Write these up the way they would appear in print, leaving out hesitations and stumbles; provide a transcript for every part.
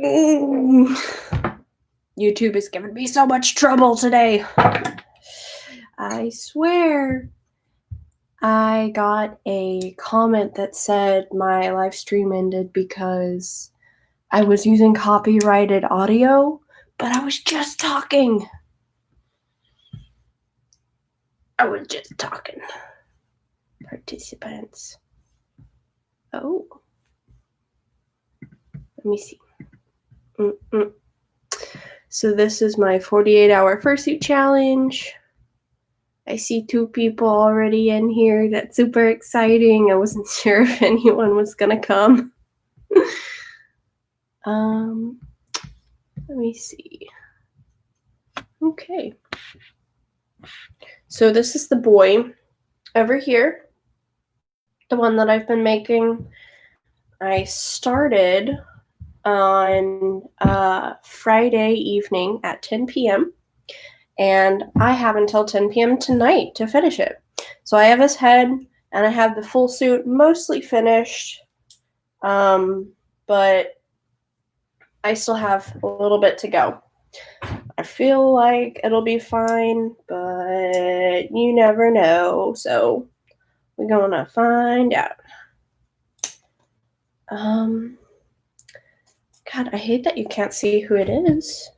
YouTube is giving me so much trouble today. I swear. I got a comment that said my live stream ended because I was using copyrighted audio, but I was just talking. Participants. Oh. Let me see. So this is my 48-hour fursuit challenge. I see 2 people already in here. That's super exciting. I wasn't sure if anyone was gonna come. Let me see. Okay. So this is the boy over here, the one that I've been making. I started on Friday evening at 10 p.m. and I have until 10 p.m. tonight to finish it. So I have his head and I have the full suit mostly finished, but I still have a little bit to go. I feel like it'll be fine, but you never know, so we're gonna find out. God, I hate that you can't see who it is.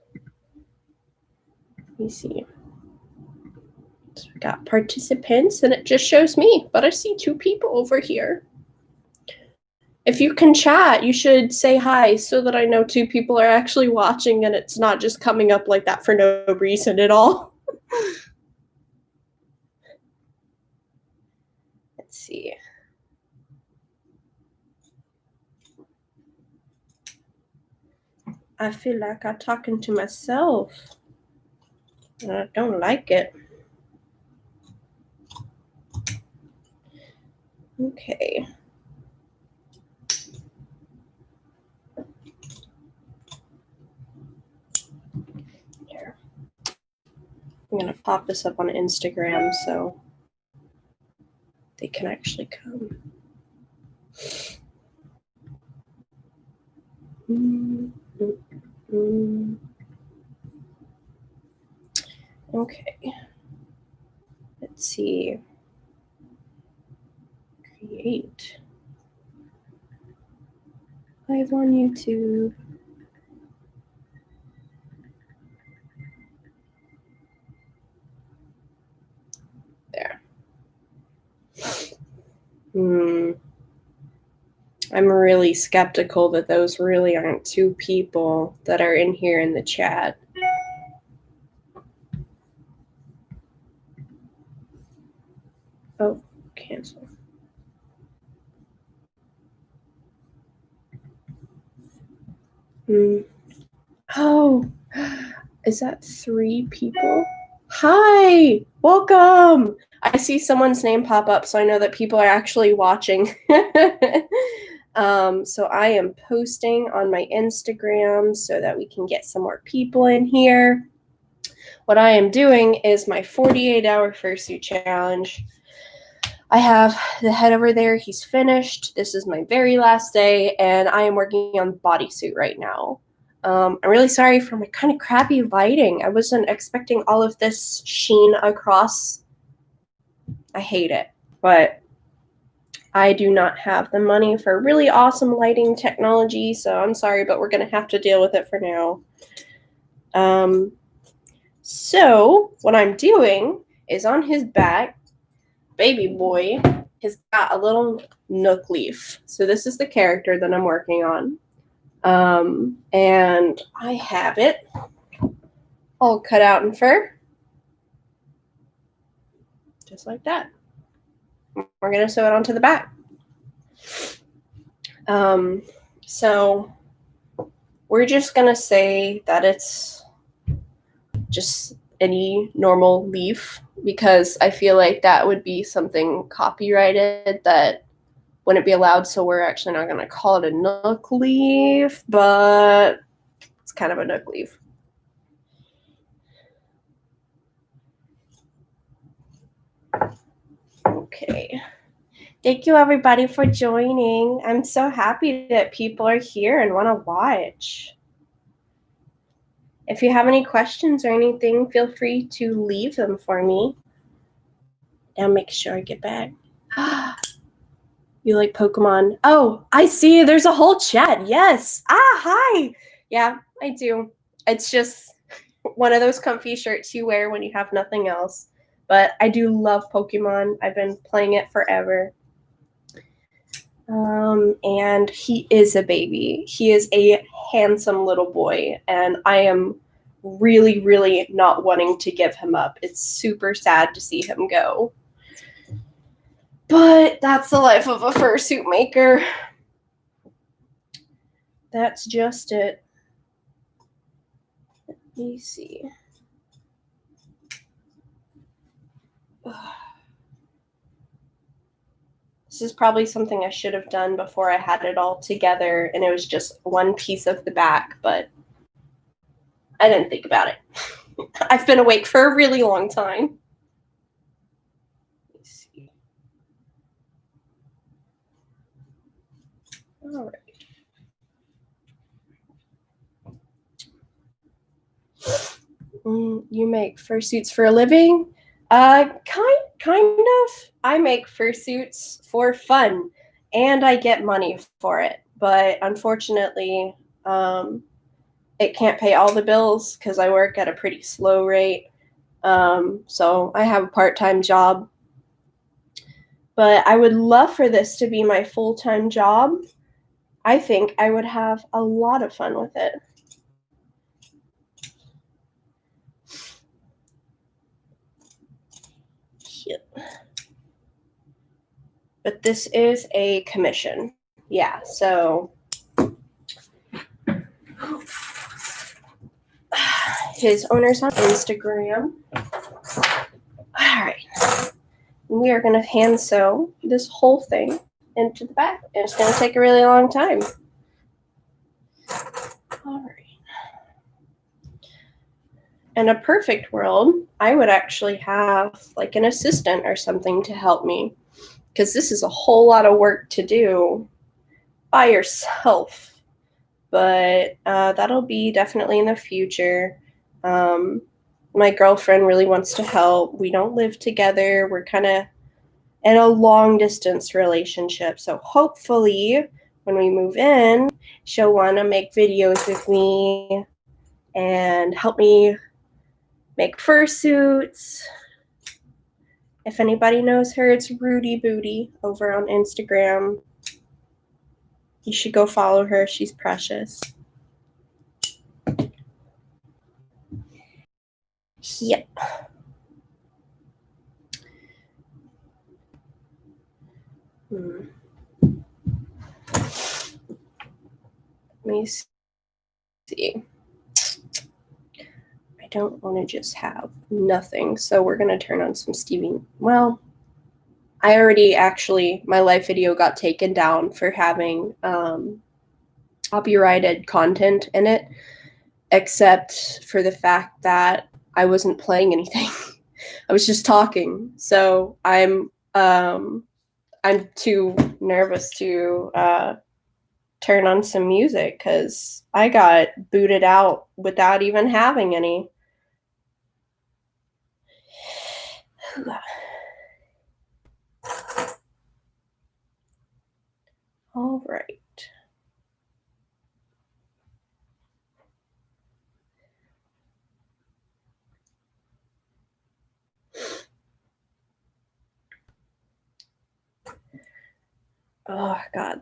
Let me see. So we got participants, and it just shows me, but I see 2 people over here. If you can chat, you should say hi so that I know 2 people are actually watching and it's not just coming up like that for no reason at all. Let's see. I feel like I'm talking to myself. I don't like it. Okay. Here. I'm going to pop this up on Instagram so they can actually come. Okay. Let's see. Create. Live on YouTube. There. I'm really skeptical that those really aren't 2 people that are in here in the chat. Oh, cancel. Oh, is that 3 people? Hi, welcome. I see someone's name pop up, so I know that people are actually watching. So I am posting on my Instagram so that we can get some more people in here. What I am doing is my 48-hour fursuit challenge. I have the head over there. He's finished. This is my very last day, and I am working on the bodysuit right now. I'm really sorry for my kind of crappy lighting. I wasn't expecting all of this sheen across. I hate it, but I do not have the money for really awesome lighting technology, so I'm sorry, but we're going to have to deal with it for now. So what I'm doing is on his back, baby boy has got a little nook leaf. So this is the character that I'm working on. And I have it all cut out in fur. Just like that. We're going to sew it onto the back. So we're just going to say that it's just any normal leaf, because I feel like that would be something copyrighted that wouldn't be allowed, so we're actually not going to call it a nook leaf, but it's kind of a nook leaf. Okay. Thank you, everybody, for joining. I'm so happy that people are here and want to watch. If you have any questions or anything, feel free to leave them for me. Now make sure I get back. You like Pokemon? Oh, I see. There's a whole chat. Yes. Hi. Yeah, I do. It's just one of those comfy shirts you wear when you have nothing else. But I do love Pokemon. I've been playing it forever. And he is a baby. He is a handsome little boy, and I am really, really not wanting to give him up. It's super sad to see him go. But that's the life of a fursuit maker. That's just it. Let me see. This is probably something I should have done before I had it all together and it was just one piece of the back, but I didn't think about it. I've been awake for a really long time. Let me see. All right. You make fursuits for a living? Kind of. I make fursuits for fun, and I get money for it. But unfortunately, it can't pay all the bills because I work at a pretty slow rate. So I have a part-time job. But I would love for this to be my full-time job. I think I would have a lot of fun with it. But this is a commission. Yeah, so his owner's on Instagram. All right. We are going to hand sew this whole thing into the back. And it's going to take a really long time. All right. In a perfect world, I would actually have like an assistant or something to help me. Because this is a whole lot of work to do by yourself. But that'll be definitely in the future. My girlfriend really wants to help. We don't live together. We're kind of in a long distance relationship. So hopefully when we move in, she'll want to make videos with me and help me make fursuits. If anybody knows her, it's Rudy Booty over on Instagram. You should go follow her. She's precious. Yep. Let me see. I don't want to just have nothing, so we're going to turn on some Stevie. Well, I already actually, my live video got taken down for having copyrighted content in it, except for the fact that I wasn't playing anything. I was just talking. So I'm too nervous to turn on some music because I got booted out without even having any. All right. Oh, God.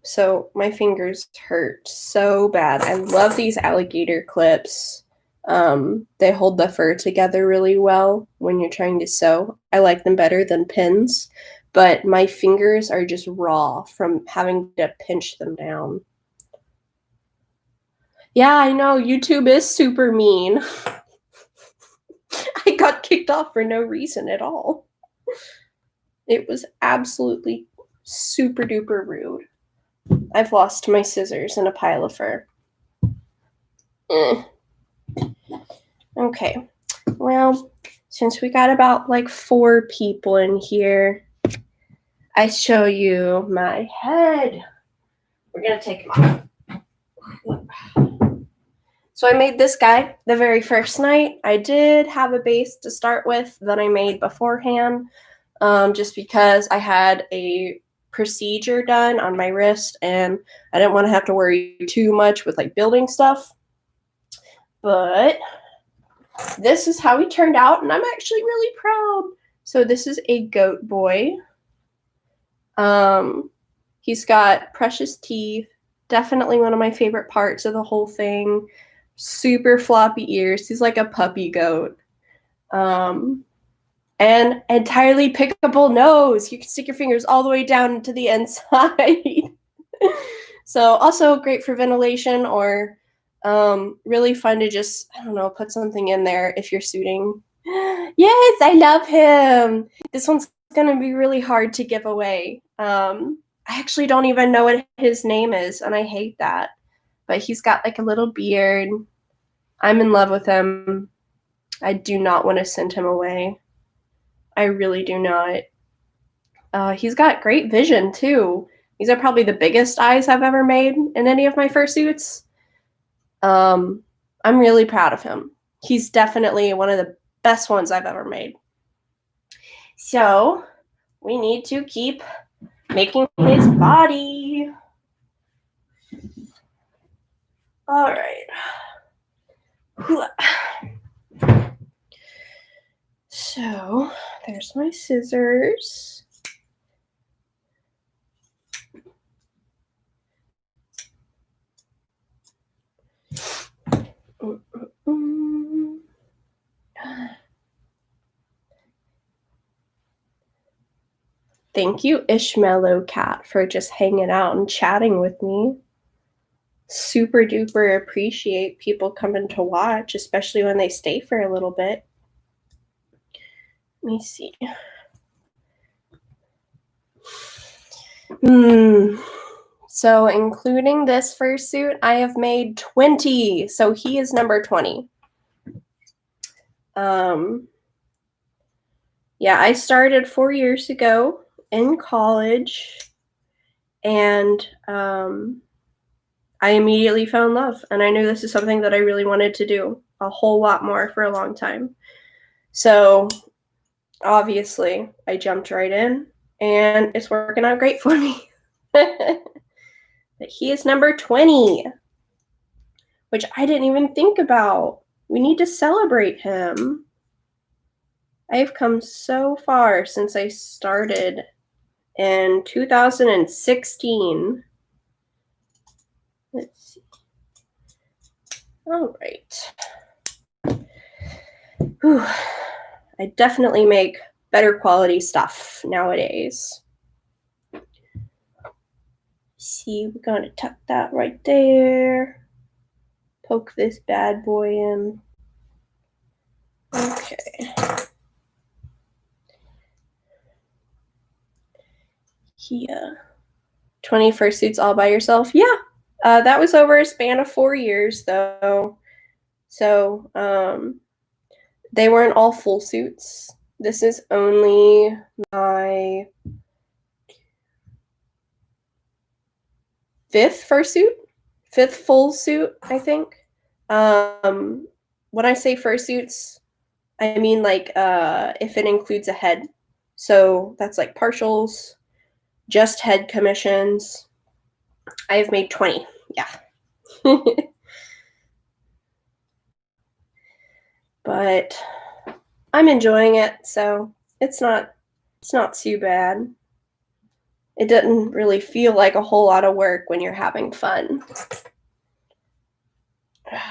So my fingers hurt so bad. I love these alligator clips. They hold the fur together really well when you're trying to sew. I like them better than pins, but my fingers are just raw from having to pinch them down. Yeah, I know. YouTube is super mean. I got kicked off for no reason at all. It was absolutely super duper rude. I've lost my scissors in a pile of fur. Okay. Well, since we got about like 4 people in here, I show you my head. We're going to take them off. So I made this guy the very first night. I did have a base to start with that I made beforehand, just because I had a procedure done on my wrist and I didn't want to have to worry too much with like building stuff. But this is how he turned out, and I'm actually really proud. So this is a goat boy. He's got precious teeth. Definitely one of my favorite parts of the whole thing. Super floppy ears. He's like a puppy goat. And entirely pickable nose. You can stick your fingers all the way down into the inside. So also great for ventilation, or really fun to just, I don't know, put something in there if you're suiting. Yes, I love him. This one's gonna be really hard to give away. I actually don't even know what his name is, and I hate that. But he's got like a little beard. I'm in love with him. I do not want to send him away. I really do not. He's got great vision too. These are probably the biggest eyes I've ever made in any of my fursuits. I'm really proud of him. He's definitely one of the best ones I've ever made. So we need to keep making his body. All right. So there's my scissors. Thank you, Ishmaelo Cat, for just hanging out and chatting with me. Super duper appreciate people coming to watch, especially when they stay for a little bit. Let me see. So including this fursuit, I have made 20. So he is number 20. Yeah, I started 4 years ago in college, and I immediately fell in love, and I knew this is something that I really wanted to do a whole lot more for a long time. So obviously I jumped right in, and it's working out great for me. But he is number 20, which I didn't even think about. We need to celebrate him. I've come so far since I started in 2016. Let's see. All right. Whew. I definitely make better quality stuff nowadays. See, we're going to tuck that right there. Poke this bad boy in. Okay. Here. 20 fursuits all by yourself? Yeah. That was over a span of 4 years, though. So, they weren't all full suits. This is only my 5th fursuit, 5th full suit, I think. When I say fursuits, I mean like if it includes a head. So that's like partials, just head commissions. I have made 20. Yeah. But I'm enjoying it, so it's not too bad. It doesn't really feel like a whole lot of work when you're having fun. I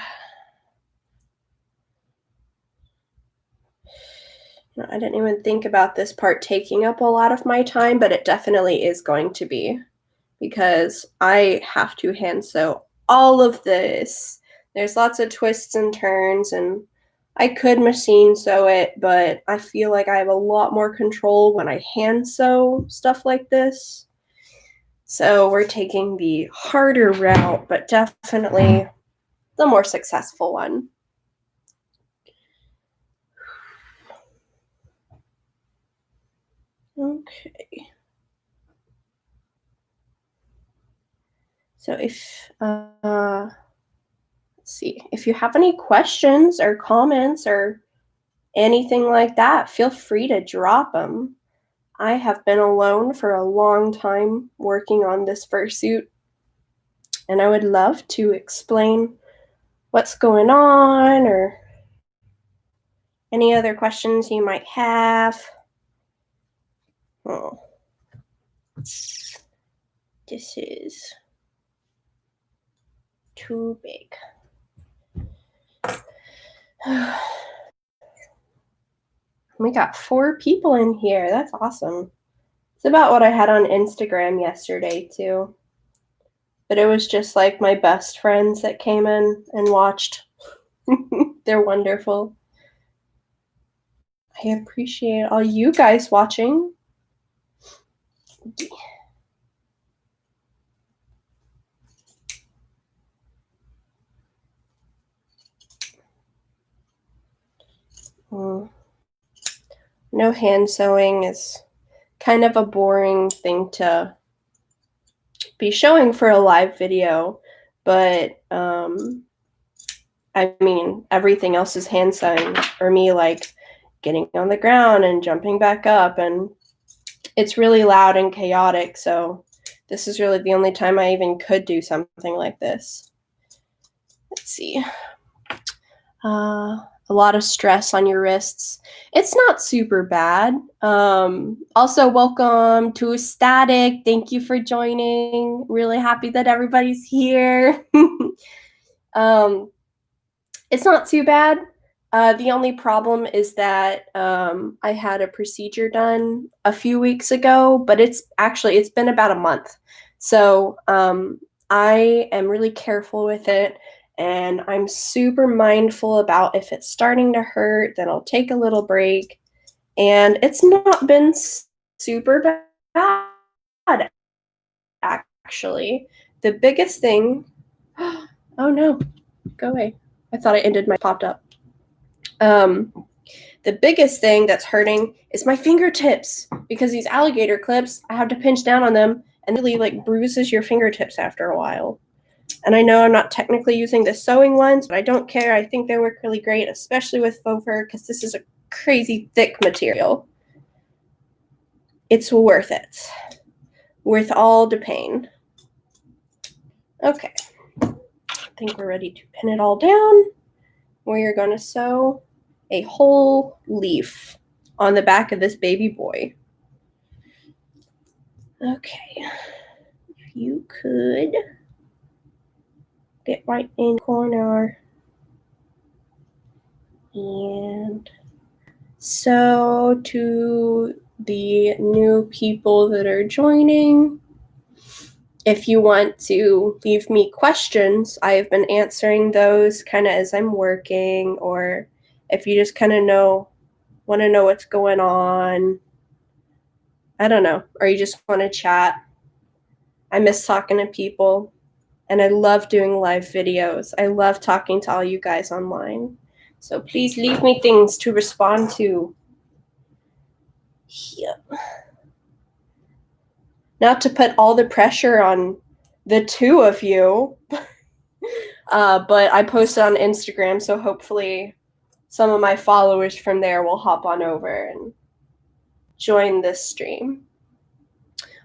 didn't even think about this part taking up a lot of my time, but it definitely is going to be, because I have to hand sew all of this. There's lots of twists and turns, and I could machine sew it, but I feel like I have a lot more control when I hand sew stuff like this. So we're taking the harder route, but definitely the more successful one. Okay. So if let's see, if you have any questions or comments or anything like that, feel free to drop them. I have been alone for a long time working on this fursuit, and I would love to explain what's going on or any other questions you might have. Oh, this is too big. We got 4 people in here. That's awesome. It's about what I had on Instagram yesterday, too. But it was just like my best friends that came in and watched. They're wonderful. I appreciate all you guys watching. No hand sewing is kind of a boring thing to be showing for a live video, but I mean, everything else is hand sewing for me, like getting on the ground and jumping back up, and it's really loud and chaotic, so this is really the only time I even could do something like this. Let's see. A lot of stress on your wrists. It's not super bad. Also, welcome to Static. Thank you for joining. Really happy that everybody's here. It's not too bad. The only problem is that I had a procedure done a few weeks ago, but it's been about a month. So I am really careful with it, and I'm super mindful about if it's starting to hurt, then I'll take a little break. And it's not been super bad, actually. The biggest thing, oh no, go away. I thought I ended my popped up. The biggest thing that's hurting is my fingertips, because these alligator clips, I have to pinch down on them, and really like bruises your fingertips after a while. And I know I'm not technically using the sewing ones, but I don't care. I think they work really great, especially with faux fur, because this is a crazy thick material. It's worth it. Worth all the pain. Okay. I think we're ready to pin it all down. We're going to sew a whole leaf on the back of this baby boy. Okay. If you could get right in the corner. And so to the new people that are joining, if you want to leave me questions, I have been answering those kind of as I'm working, or if you just kind of want to know what's going on, I don't know, or you just want to chat. I miss talking to people, and I love doing live videos. I love talking to all you guys online. So please leave me things to respond to. Yeah. Not to put all the pressure on the 2 of you, but I posted on Instagram, so hopefully some of my followers from there will hop on over and join this stream.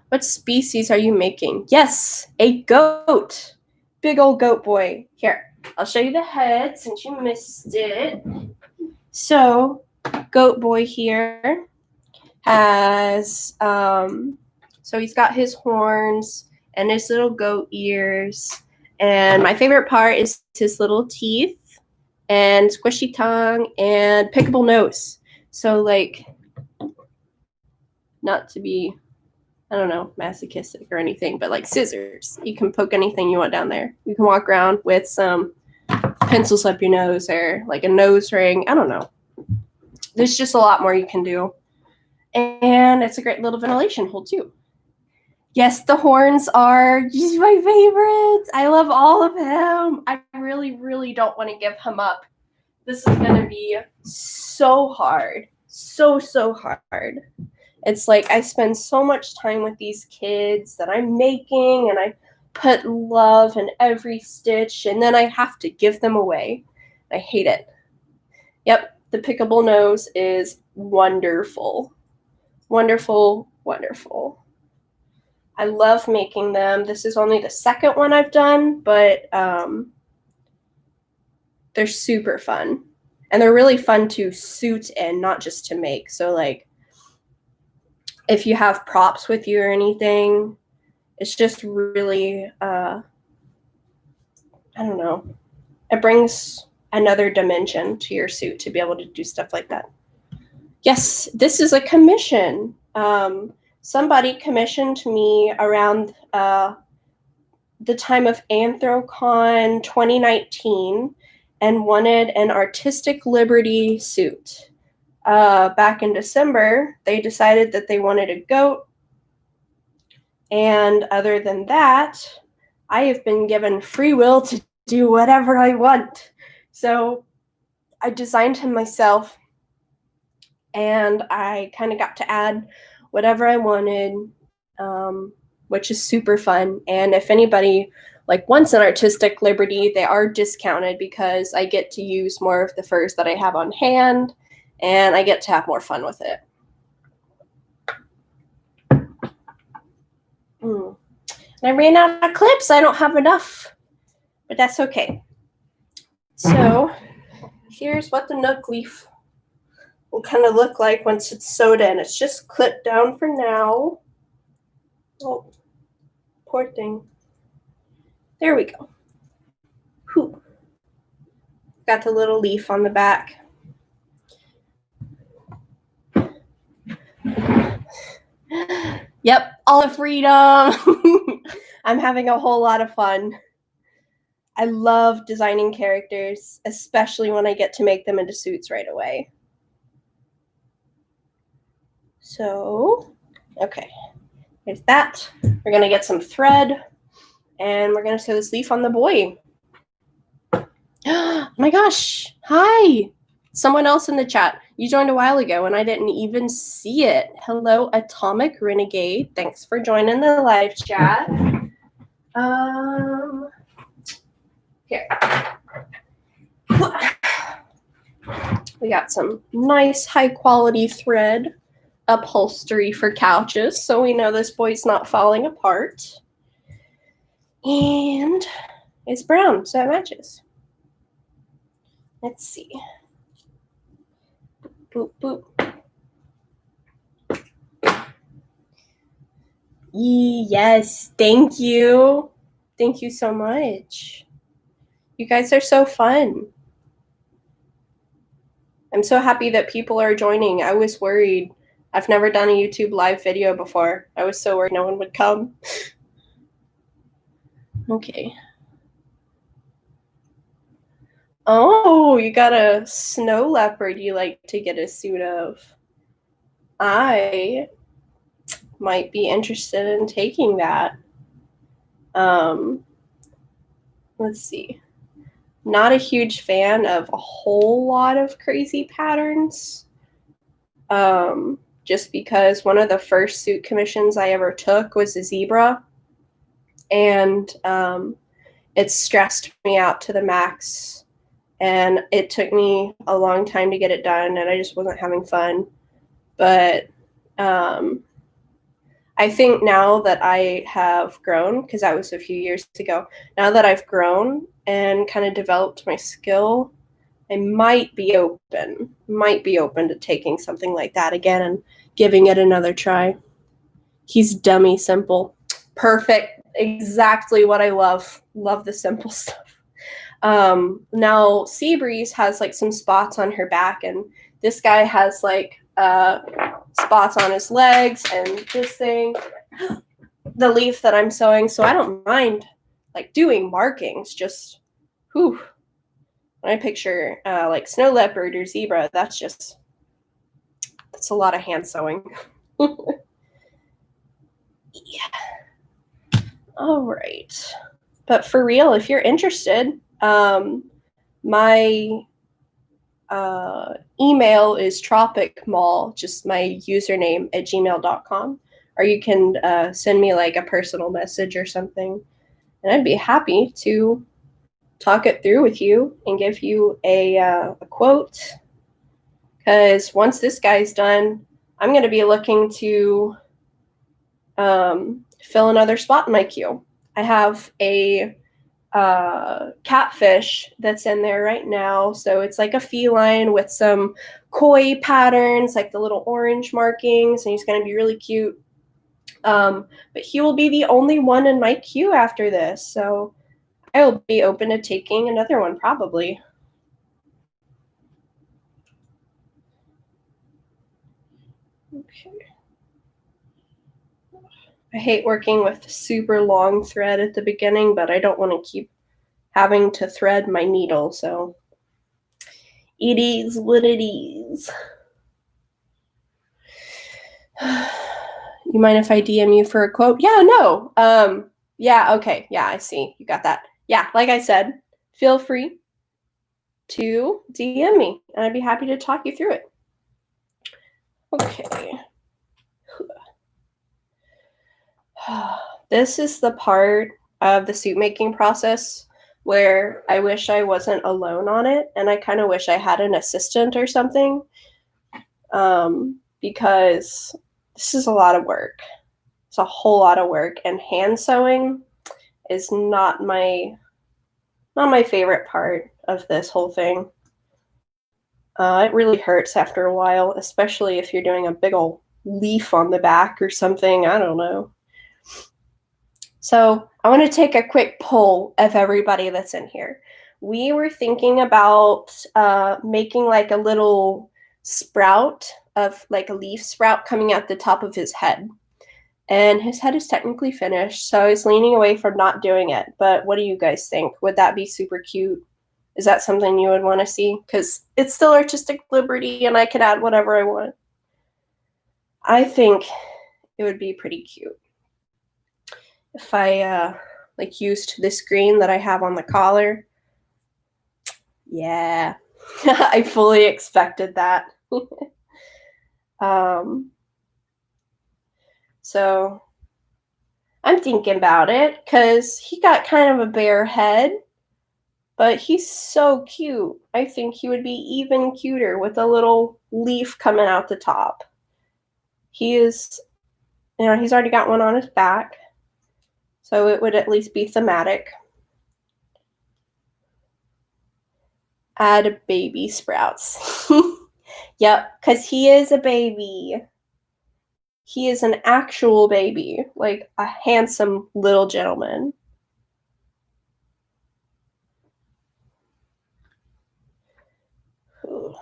What species are you making? Yes, a goat. Big old goat boy. Here, I'll show you the head since you missed it. So, goat boy here has, so he's got his horns and his little goat ears. And my favorite part is his little teeth and squishy tongue and pickable nose. So, like, not to be, I don't know, masochistic or anything, but like scissors. You can poke anything you want down there. You can walk around with some pencils up your nose or like a nose ring. I don't know. There's just a lot more you can do. And it's a great little ventilation hole too. Yes, the horns are just my favorites. I love all of him. I really, really don't want to give him up. This is going to be so hard. So hard. It's like I spend so much time with these kids that I'm making, and I put love in every stitch, and then I have to give them away. I hate it. Yep, the pickable nose is wonderful. Wonderful, wonderful. I love making them. This is only the second one I've done, but they're super fun. And they're really fun to suit in, not just to make. So, like, if you have props with you or anything, it's just really, I don't know. It brings another dimension to your suit to be able to do stuff like that. Yes, this is a commission. Somebody commissioned me around the time of Anthrocon 2019 and wanted an artistic liberty suit. Back in December, they decided that they wanted a goat. And other than that, I have been given free will to do whatever I want. So I designed him myself, and I kind of got to add whatever I wanted, which is super fun. And if anybody like wants an artistic liberty, they are discounted because I get to use more of the furs that I have on hand, and I get to have more fun with it. And I ran out of clips. I don't have enough, but that's okay. So here's what the Nook leaf will kind of look like once it's sewed in. It's just clipped down for now. Oh, poor thing. There we go. Whew. Got the little leaf on the back. Yep, all of freedom. I'm having a whole lot of fun. I love designing characters, especially when I get to make them into suits right away. So, okay, here's that. We're gonna get some thread, and we're gonna sew this leaf on the boy. Oh my gosh, hi. Someone else in the chat. You joined a while ago and I didn't even see it. Hello, Atomic Renegade. Thanks for joining the live chat. Here. We got some nice high quality thread upholstery for couches, so we know this boy's not falling apart. And it's brown, so it matches. Let's see. Boop, boop. Yes, thank you. Thank you so much. You guys are so fun. I'm so happy that people are joining. I was worried. I've never done a YouTube live video before. I was so worried no one would come. Okay. Oh, you got a snow leopard you like to get a suit of. I might be interested in taking that. Let's see. Not a huge fan of a whole lot of crazy patterns. Just because one of the first suit commissions I ever took was a zebra. And it stressed me out to the max. And it took me a long time to get it done, and I just wasn't having fun. But I think now that I have grown, because that was a few years ago, now that I've grown and kind of developed my skill, I might be open to taking something like that again and giving it another try. He's dummy simple. Perfect. Exactly what I love. Love the simple stuff. Now Seabreeze has like some spots on her back, and this guy has like spots on his legs, and this thing, the leaf that I'm sewing, so I don't mind like doing markings. Just whew. When I picture like snow leopard or zebra, that's a lot of hand sewing. Yeah. All right. But for real, if you're interested, my email is tropicmall, just my username at gmail.com. Or you can send me like a personal message or something. and I'd be happy to talk it through with you and give you a quote, because once this guy's done, I'm going to be looking to fill another spot in my queue. I have a catfish that's in there right now. So it's like a feline with some koi patterns, like the little orange markings, and he's going to be really cute. But he will be the only one in my queue after this. So I will be open to taking another one probably. Okay. I hate working with super long thread at the beginning, but I don't want to keep having to thread my needle, so it is what it is. You mind if I DM you for a quote? Yeah, no. Yeah, okay. Yeah, I see. You got that. Yeah, like I said, feel free to DM me, and I'd be happy to talk you through it. Okay. This is the part of the suit making process where I wish I wasn't alone on it, and I kind of wish I had an assistant or something, because this is a lot of work. It's a whole lot of work, and hand sewing is not my favorite part of this whole thing. It really hurts after a while, especially if you're doing a big old leaf on the back or something. I don't know. So I want to take a quick poll of everybody that's in here. We were thinking about making like a little sprout of like a leaf sprout coming out the top of his head. And his head is technically finished, so I was leaning away from not doing it. But what do you guys think? Would that be super cute? Is that something you would want to see? Because it's still artistic liberty and I could add whatever I want. I think it would be pretty cute if I like used this green that I have on the collar. Yeah, I fully expected that. So I'm thinking about it because he got kind of a bare head, but he's so cute. I think he would be even cuter with a little leaf coming out the top. He is, he's already got one on his back, so it would at least be thematic. Add baby sprouts. Yep, because he is a baby. He is an actual baby, like a handsome little gentleman. Ooh.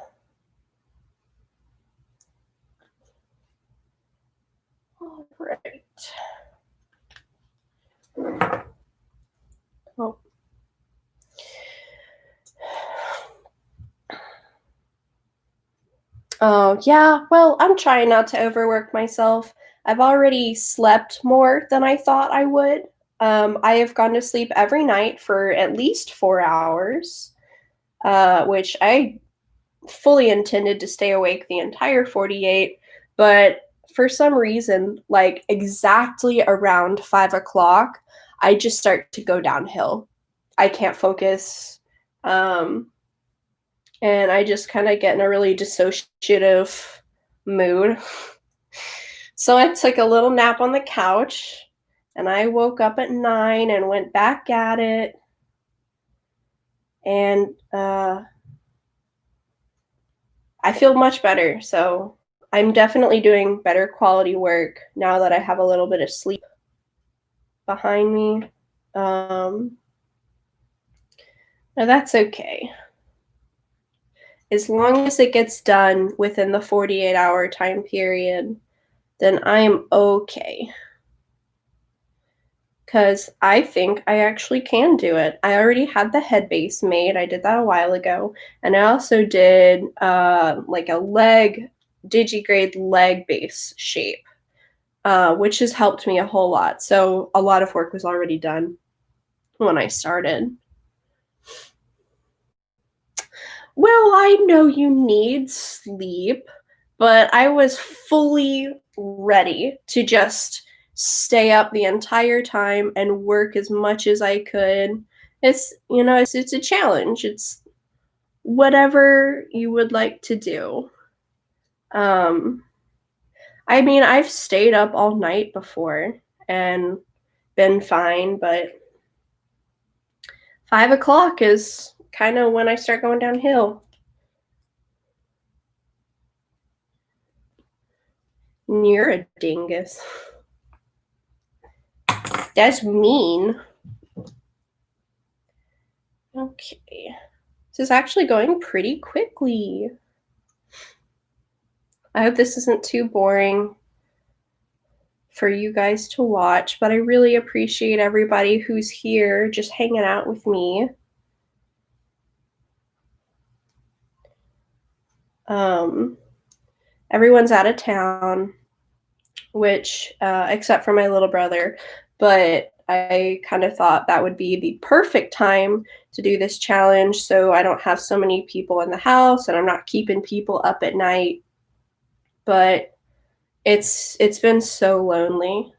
All right. Oh. Oh, yeah. Well, I'm trying not to overwork myself. I've already slept more than I thought I would. I have gone to sleep every night for at least 4 hours, which I fully intended to stay awake the entire 48, but for some reason, like exactly around 5 o'clock, I just start to go downhill. I can't focus. And I just kind of get in a really dissociative mood. So I took a little nap on the couch, and I woke up at 9 and went back at it. And I feel much better. So I'm definitely doing better quality work now that I have a little bit of sleep behind me. Now that's okay. As long as it gets done within the 48-hour time period, then I'm okay. Because I think I actually can do it. I already had the head base made. I did that a while ago. And I also did like a leg, digigrade leg base shape, which has helped me a whole lot. So a lot of work was already done when I started. Well, I know you need sleep, but I was fully ready to just stay up the entire time and work as much as I could. It's, it's a challenge. It's whatever you would like to do. I mean, I've stayed up all night before and been fine, but 5 o'clock is kind of when I start going downhill. And you're a dingus. That's mean. Okay. This is actually going pretty quickly. I hope this isn't too boring for you guys to watch, but I really appreciate everybody who's here just hanging out with me. Everyone's out of town, which, except for my little brother, but I kind of thought that would be the perfect time to do this challenge so I don't have so many people in the house and I'm not keeping people up at night. But it's been so lonely.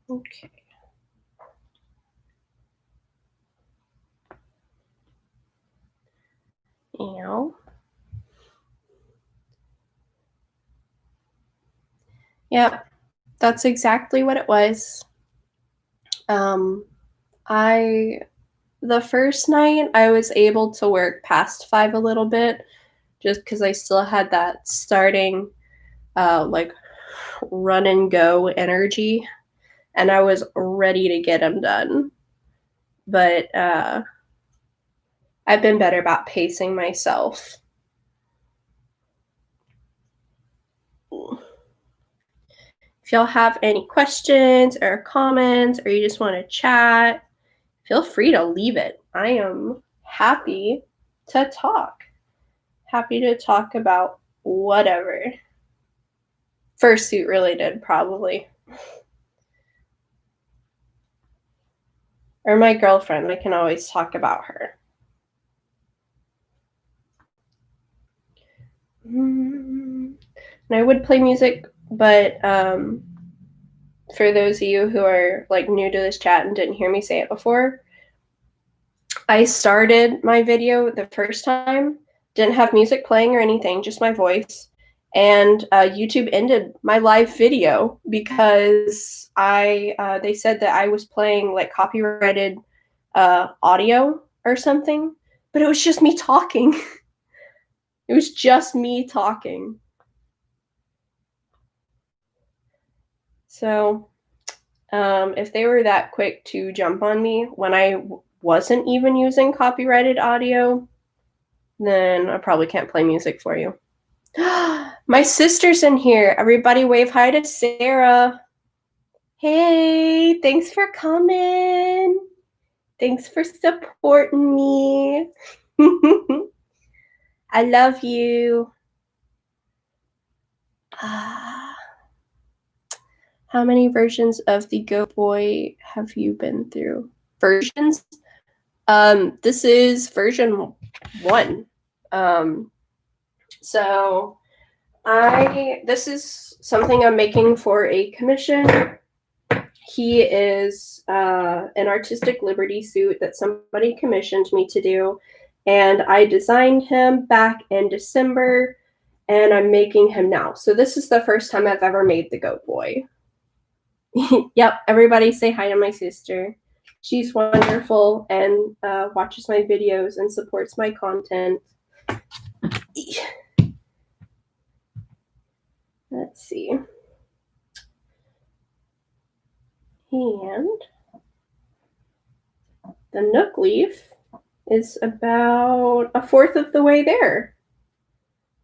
Okay. Ow. Yeah, that's exactly what it was. The first night I was able to work past 5 a little bit just because I still had that starting like run and go energy and I was ready to get them done. But I've been better about pacing myself. If y'all have any questions or comments or you just want to chat, feel free to leave it. I am happy to talk. Happy to talk about whatever. Fursuit related, probably. Or my girlfriend. I can always talk about her. And I would play music, but for those of you who are like new to this chat and didn't hear me say it before, I started my video the first time, didn't have music playing or anything, just my voice. And YouTube ended my live video because they said that I was playing like copyrighted audio or something, but it was just me talking. It was just me talking. So if they were that quick to jump on me when I wasn't even using copyrighted audio, then I probably can't play music for you. My sister's in here. Everybody wave hi to Sarah. Hey, thanks for coming. Thanks for supporting me. I love you. How many versions of the Goat Boy have you been through? Versions? This is version 1. So this is something I'm making for a commission. He is an artistic liberty suit that somebody commissioned me to do, and I designed him back in December, and I'm making him now. So this is the first time I've ever made the Goat Boy. Yep, everybody say hi to my sister. She's wonderful and watches my videos and supports my content. Let's see. And the Nook Leaf is about a fourth of the way there.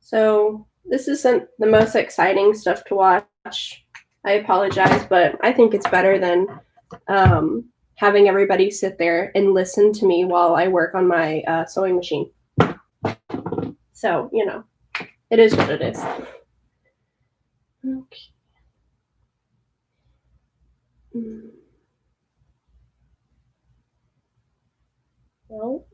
So this isn't the most exciting stuff to watch. I apologize, but I think it's better than having everybody sit there and listen to me while I work on my sewing machine. So, it is what it is. Okay. Well,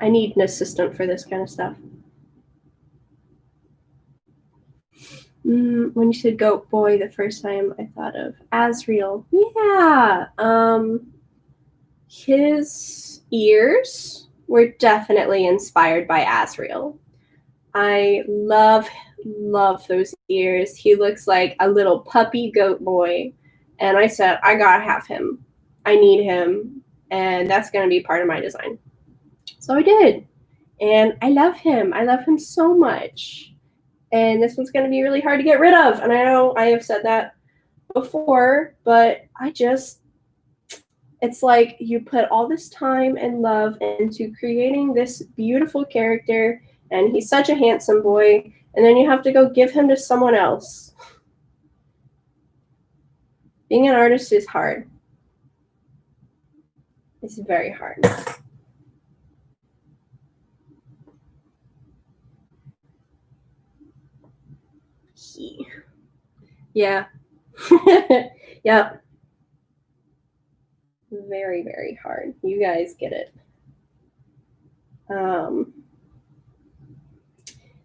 I need an assistant for this kind of stuff. When you said goat boy the first time, I thought of Asriel. Yeah. His ears were definitely inspired by Asriel. I love those ears. He looks like a little puppy goat boy. And I said, I gotta have him. I need him. And that's gonna be part of my design. So I did. And I love him. I love him so much. And this one's gonna be really hard to get rid of. And I know I have said that before, but it's like you put all this time and love into creating this beautiful character, and he's such a handsome boy, and then you have to go give him to someone else. Being an artist is hard. It's very hard. Yeah. Yep. Very, very hard. You guys get it.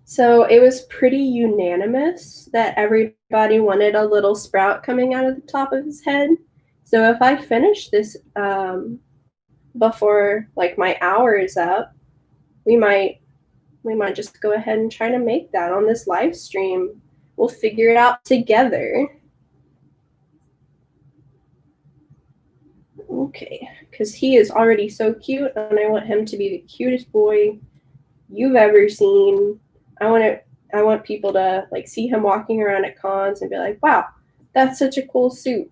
So it was pretty unanimous that everybody wanted a little sprout coming out of the top of his head. So if I finish this before like my hour is up, we might just go ahead and try to make that on this live stream. We'll figure it out together. Okay, because he is already so cute, and I want him to be the cutest boy you've ever seen. I want people to like see him walking around at cons and be like, wow, that's such a cool suit.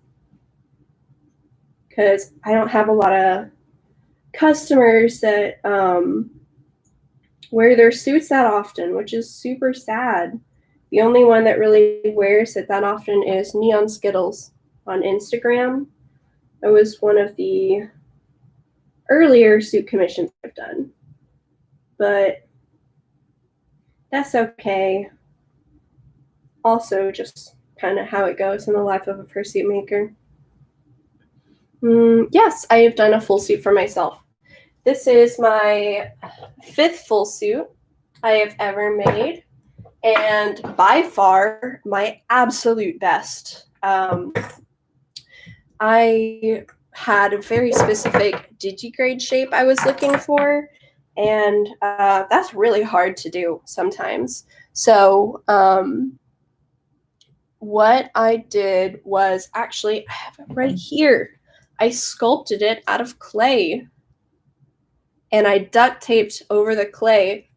Because I don't have a lot of customers that wear their suits that often, which is super sad. The only one that really wears it that often is Neon Skittles on Instagram. It was one of the earlier suit commissions I've done. But that's okay. Also, just kind of how it goes in the life of a fursuit maker. Yes, I have done a full suit for myself. This is my 5th full suit I have ever made, and by far my absolute best. I had a very specific digigrade shape I was looking for, and that's really hard to do sometimes. So what I did was actually, I have it right here. I sculpted it out of clay, and I duct taped over the clay,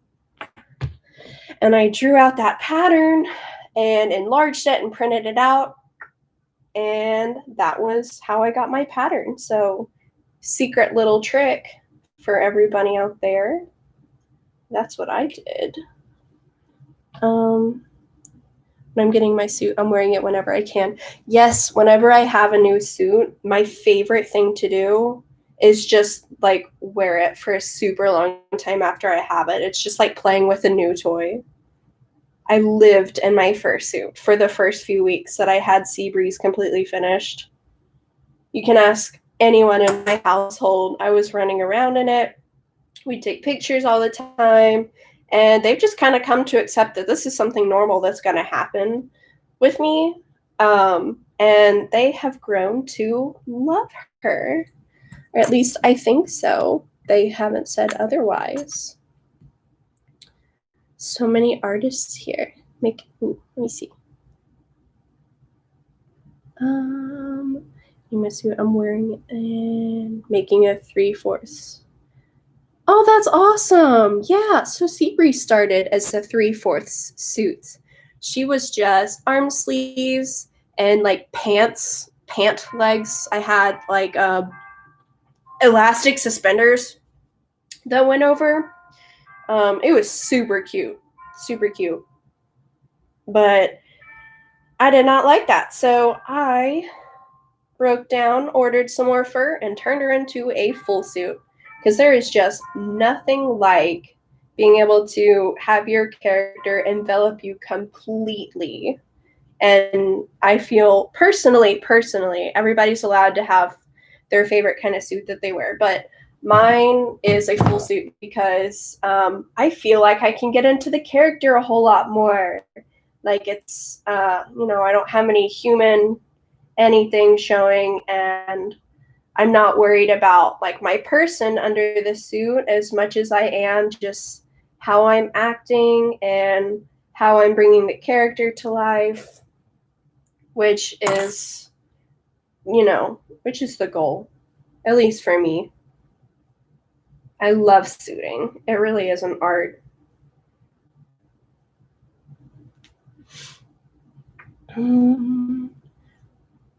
and I drew out that pattern and enlarged it and printed it out, and that was how I got my pattern. So secret little trick for everybody out there. That's what I did. When I'm getting my suit, I'm wearing it whenever I can. Yes, whenever I have a new suit, my favorite thing to do is just like wear it for a super long time after I have it. It's just like playing with a new toy. I lived in my fursuit for the first few weeks that I had Seabreeze completely finished. You can ask anyone in my household. I was running around in it. We'd take pictures all the time, and they've just kind of come to accept that this is something normal that's going to happen with me. And they have grown to love her, or at least I think so. They haven't said otherwise. So many artists here. Let me see. I'm wearing it and making a 3/4. Oh, that's awesome. Yeah, so Seabreeze started as a 3/4 suit. She was just arm sleeves and like pant legs. I had like elastic suspenders that went over. It was super cute. But I did not like that. So I broke down, ordered some more fur, and turned her into a full suit. Because there is just nothing like being able to have your character envelop you completely. And I feel personally, everybody's allowed to have their favorite kind of suit that they wear. But Mine is a full suit because I feel like I can get into the character a whole lot more. Like it's, you know, I don't have any human anything showing, and I'm not worried about like my person under the suit as much as I am just how I'm acting and how I'm bringing the character to life, which is, you know, which is the goal, at least for me. I love suiting. It really is an art.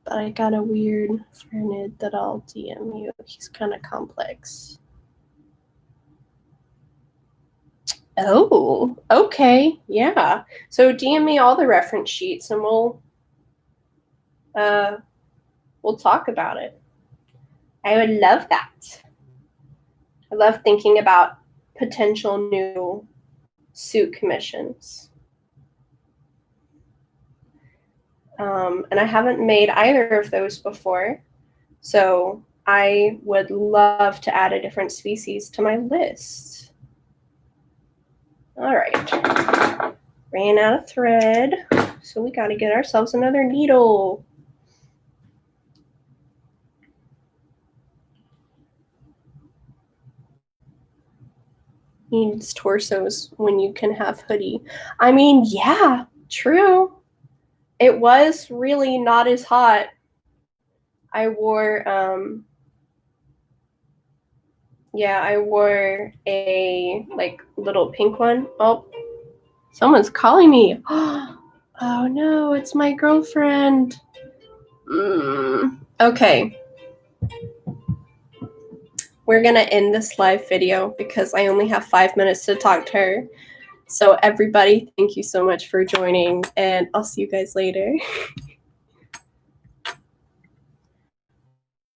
But I got a weird friend that I'll DM you. He's kind of complex. Oh, okay. Yeah. So DM me all the reference sheets and we'll talk about it. I would love that. I love thinking about potential new suit commissions. And I haven't made either of those before. So I would love to add a different species to my list. All right. Ran out of thread. So we got to get ourselves another needle. Needs torsos when you can have hoodie. I mean, yeah, true. It was really not as hot. I wore I wore a like little pink one. Oh, someone's calling me. Oh no, it's my girlfriend. Okay. We're gonna end this live video because I only have 5 minutes to talk to her. So everybody, thank you so much for joining, and I'll see you guys later.